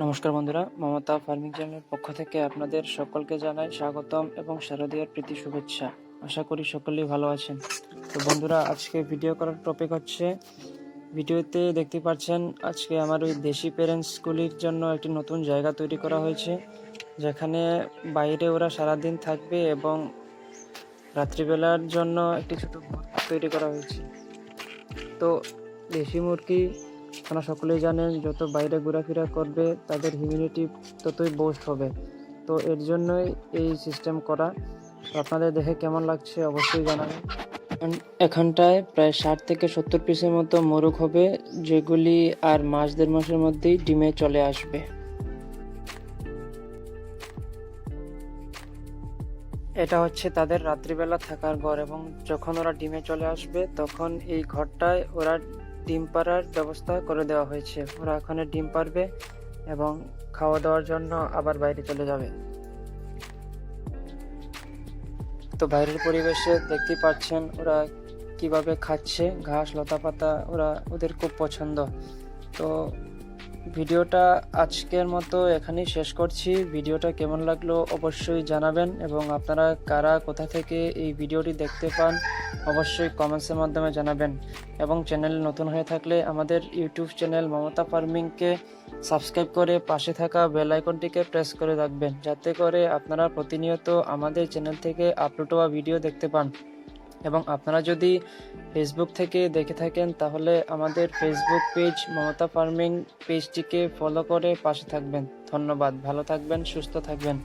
নমস্কার বন্ধুরা, মমতা ফার্মিং চ্যানেলের পক্ষ থেকে আপনাদের সকলকে জানাই স্বাগতম এবং শারদীয়ার প্রীতি শুভেচ্ছা। আশা করি সকলেই ভালো আছেন। তো বন্ধুরা, আজকে ভিডিও করার টপিক হচ্ছে, ভিডিওতে দেখতে পাচ্ছেন আজকে আমার ওই দেশি প্যারেন্টসগুলির জন্য একটি নতুন জায়গা তৈরি করা হয়েছে, যেখানে বাইরে ওরা সারাদিন থাকবে এবং রাত্রিবেলার জন্য একটি ছোট ঘর তৈরি করা হয়েছে। তো দেশি মুরগি আপনারা সকলেই জানেন, যত বাইরে ঘোরাফেরা করবে তাদের হিউম্যানিটি ততই বুস্ট হবে। তো এর জন্যই এই সিস্টেম করা। তো আপনাদের দেখে কেমন লাগছে অবশ্যই জানাবেন। এখানটায় প্রায় 60 থেকে 70 পিসের মতো মোরগ হবে, যেগুলি আর মাস দেড় মাসের মধ্যেই ডিমে চলে আসবে। এটা হচ্ছে তাদের রাত্রিবেলা থাকার ঘর, এবং যখন ওরা ডিমে চলে আসবে তখন এই ঘরটায় ওরা ডিম পাড়ার ব্যবস্থা করে দেওয়া হয়েছে। ওরা ওখানে ডিম পারবে এবং খাওয়া দাওয়ার জন্য আবার বাইরে চলে যাবে। তো বাইরের পরিবেশে দেখতে পাচ্ছেন ওরা কিভাবে খাচ্ছে ঘাস লতা পাতা, ওদের খুব পছন্দ। তো ভিডিওটা আজকের মতো এখানেই শেষ করছি। ভিডিওটা কেমন লাগলো অবশ্যই জানাবেন, এবং আপনারা কারা কোথা থেকে এই ভিডিওটি দেখতে পান অবশ্যই কমেন্টসের মাধ্যমে জানাবেন। এবং চ্যানেল নতুন হয়ে থাকলে আমাদের ইউটিউব চ্যানেল মমতা ফার্মিংকে সাবস্ক্রাইব করে পাশে থাকা বেল আইকনটিকে প্রেস করে রাখবেন, যাতে করে আপনারা প্রতিনিয়ত আমাদের চ্যানেল থেকে আপলোড হওয়া ভিডিও দেখতে পান। এবং আপনারা যদি ফেসবুক থেকে দেখে থাকেন তাহলে আমাদের ফেসবুক পেজ মমতা ফার্মিং পেজটিকে ফলো করে পাশে থাকবেন। ধন্যবাদ, ভালো থাকবেন, সুস্থ থাকবেন।